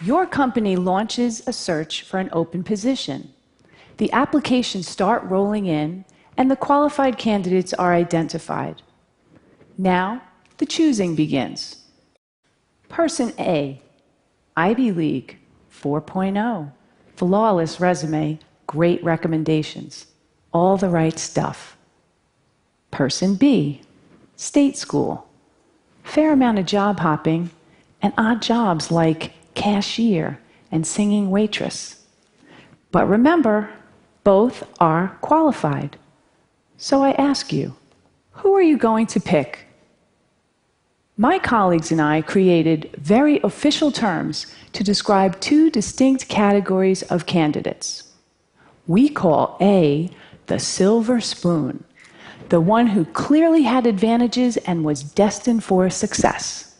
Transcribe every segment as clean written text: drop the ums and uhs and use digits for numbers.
Your company launches a search for an open position. The applications start rolling in, and the qualified candidates are identified. Now, the choosing begins. Person A, Ivy League, 4.0, flawless resume, great recommendations, all the right stuff. Person B, state school, fair amount of job hopping, and odd jobs like cashier and singing waitress. But remember, both are qualified. So I ask you, who are you going to pick? My colleagues and I created very official terms to describe two distinct categories of candidates. We call A the silver spoon, the one who clearly had advantages and was destined for success.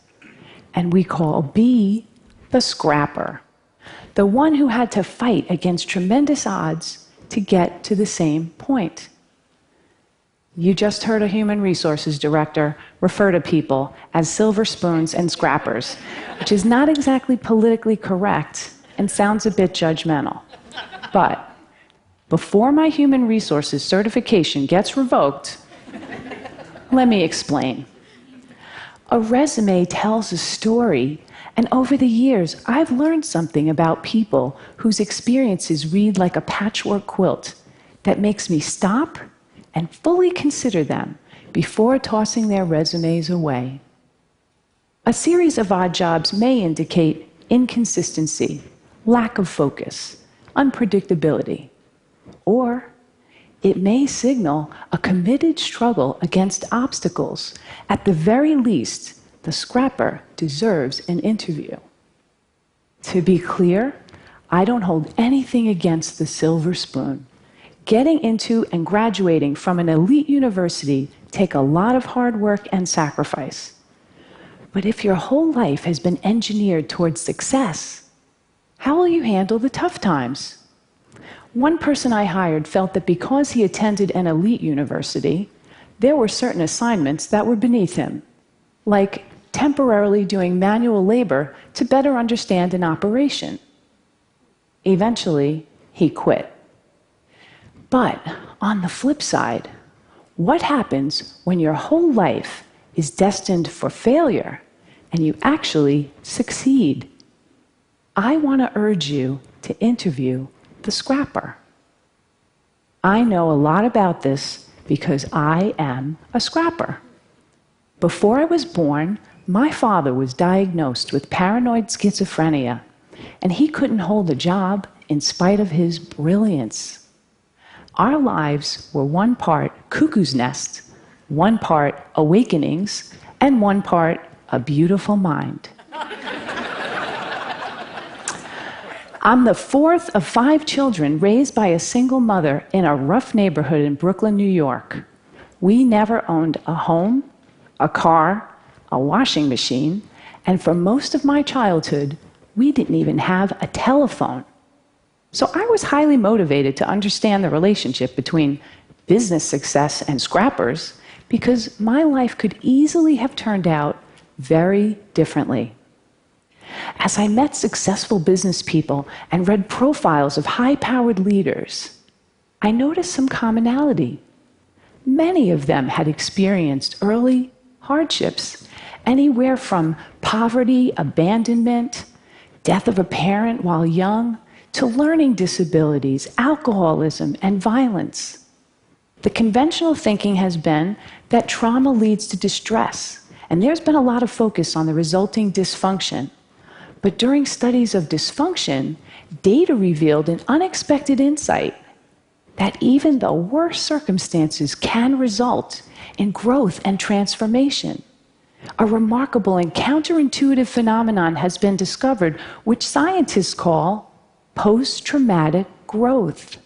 And we call B the scrapper, the one who had to fight against tremendous odds to get to the same point. You just heard a human resources director refer to people as silver spoons and scrappers, which is not exactly politically correct and sounds a bit judgmental. But before my human resources certification gets revoked, let me explain. A resume tells a story, and over the years, I've learned something about people whose experiences read like a patchwork quilt that makes me stop and fully consider them before tossing their resumes away. A series of odd jobs may indicate inconsistency, lack of focus, unpredictability, or it may signal a committed struggle against obstacles. At the very least, the scrapper deserves an interview. To be clear, I don't hold anything against the silver spoon. Getting into and graduating from an elite university take a lot of hard work and sacrifice. But if your whole life has been engineered towards success, how will you handle the tough times? One person I hired felt that because he attended an elite university, there were certain assignments that were beneath him, like temporarily doing manual labor to better understand an operation. Eventually, he quit. But on the flip side, what happens when your whole life is destined for failure and you actually succeed? I want to urge you to interview the scrapper. I know a lot about this because I am a scrapper. Before I was born, my father was diagnosed with paranoid schizophrenia, and he couldn't hold a job in spite of his brilliance. Our lives were one part cuckoo's nest, one part awakenings, and one part a beautiful mind. I'm the fourth of 5 children raised by a single mother in a rough neighborhood in Brooklyn, New York. We never owned a home, a car, a washing machine, and for most of my childhood, we didn't even have a telephone. So I was highly motivated to understand the relationship between business success and scrappers because my life could easily have turned out very differently. As I met successful business people and read profiles of high-powered leaders, I noticed some commonality. Many of them had experienced early hardships, anywhere from poverty, abandonment, death of a parent while young, to learning disabilities, alcoholism, and violence. The conventional thinking has been that trauma leads to distress, and there's been a lot of focus on the resulting dysfunction. But during studies of dysfunction, data revealed an unexpected insight that even the worst circumstances can result in growth and transformation. A remarkable and counterintuitive phenomenon has been discovered, which scientists call post-traumatic growth.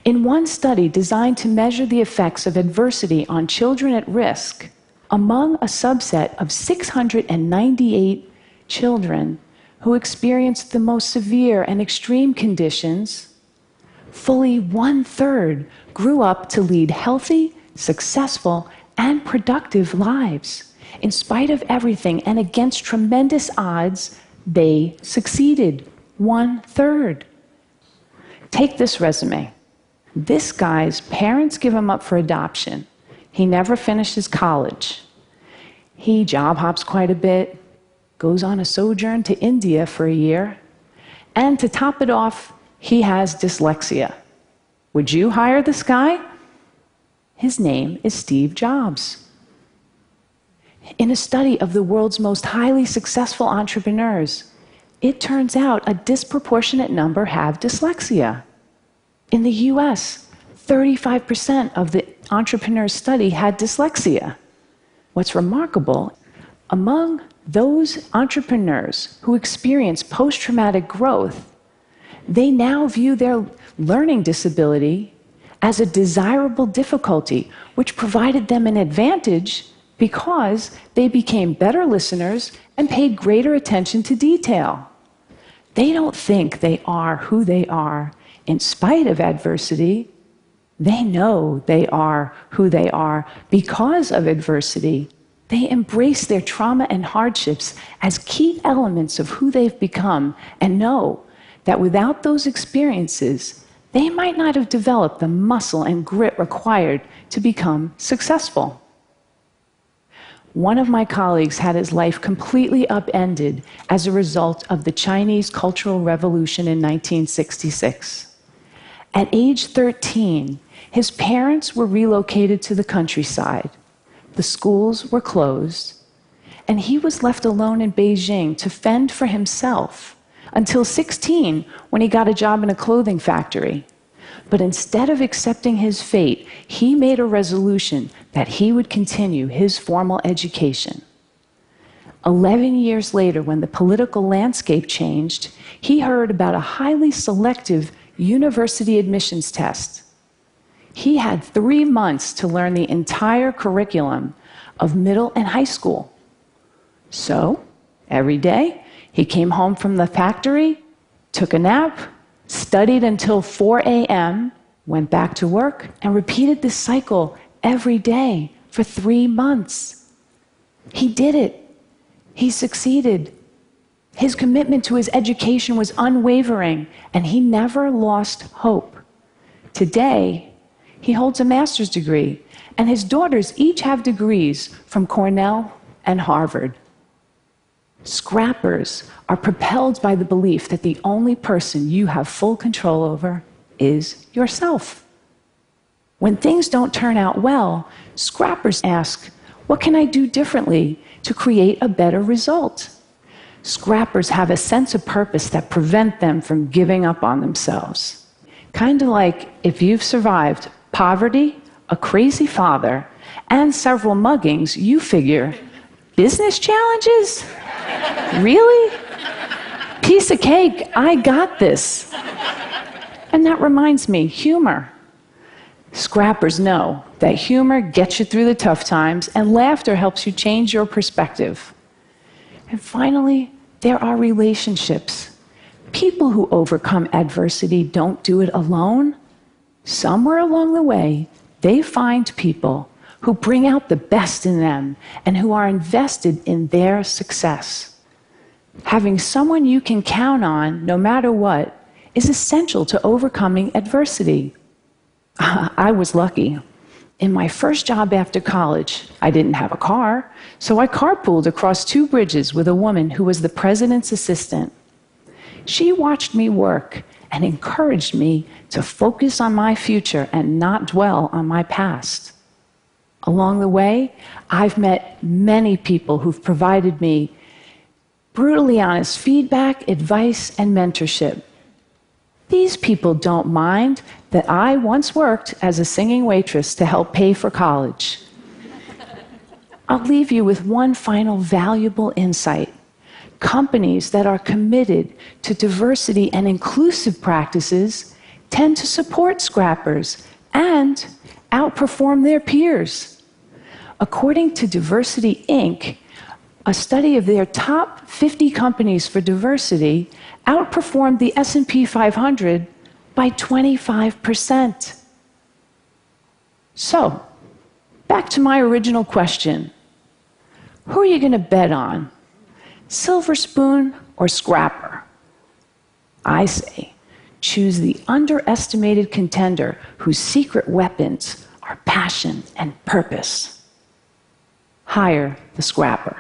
In one study designed to measure the effects of adversity on children at risk, among a subset of 698 children who experienced the most severe and extreme conditions, fully 1/3 grew up to lead healthy, successful, and productive lives. In spite of everything and against tremendous odds, They succeeded. 1/3. Take this resume. This guy's parents give him up for adoption. He never finishes college. He job hops quite a bit, goes on a sojourn to India for a year, and to top it off, he has dyslexia. Would you hire this guy? His name is Steve Jobs. In a study of the world's most highly successful entrepreneurs, it turns out a disproportionate number have dyslexia. In the US, 35% of the entrepreneurs studied had dyslexia. What's remarkable, among those entrepreneurs who experience post-traumatic growth, they now view their learning disability as a desirable difficulty, which provided them an advantage because they became better listeners and paid greater attention to detail. They don't think they are who they are in spite of adversity. They know they are who they are because of adversity. They embrace their trauma and hardships as key elements of who they've become and know that without those experiences, they might not have developed the muscle and grit required to become successful. One of my colleagues had his life completely upended as a result of the Chinese Cultural Revolution in 1966. At age 13, his parents were relocated to the countryside. The schools were closed, and he was left alone in Beijing to fend for himself until 16, when he got a job in a clothing factory. But instead of accepting his fate, he made a resolution that he would continue his formal education. 11 years later, when the political landscape changed, he heard about a highly selective university admissions test. He had 3 months to learn the entire curriculum of middle and high school. So, every day, he came home from the factory, took a nap, studied until 4 a.m., went back to work, and repeated this cycle every day for 3 months. He did it. He succeeded. His commitment to his education was unwavering, and he never lost hope. Today, he holds a master's degree, and his daughters each have degrees from Cornell and Harvard. Scrappers are propelled by the belief that the only person you have full control over is yourself. When things don't turn out well, scrappers ask, what can I do differently to create a better result? Scrappers have a sense of purpose that prevent them from giving up on themselves. Kind of like if you've survived poverty, a crazy father, and several muggings, you figure, business challenges? Really? Piece of cake, I got this. And that reminds me, humor. Scrappers know that humor gets you through the tough times, and laughter helps you change your perspective. And finally, there are relationships. People who overcome adversity don't do it alone. Somewhere along the way, they find people who bring out the best in them and who are invested in their success. Having someone you can count on, no matter what, is essential to overcoming adversity. I was lucky. In my first job after college, I didn't have a car, so I carpooled across 2 bridges with a woman who was the president's assistant. She watched me work and encouraged me to focus on my future and not dwell on my past. Along the way, I've met many people who've provided me brutally honest feedback, advice, and mentorship. These people don't mind that I once worked as a singing waitress to help pay for college. I'll leave you with one final valuable insight. Companies that are committed to diversity and inclusive practices tend to support scrappers and outperform their peers. According to Diversity Inc., a study of their top 50 companies for diversity outperformed the S&P 500 by 25%. So, back to my original question. Who are you going to bet on? silver spoon or scrapper? I say, choose the underestimated contender whose secret weapons are passion and purpose. Hire the scrapper.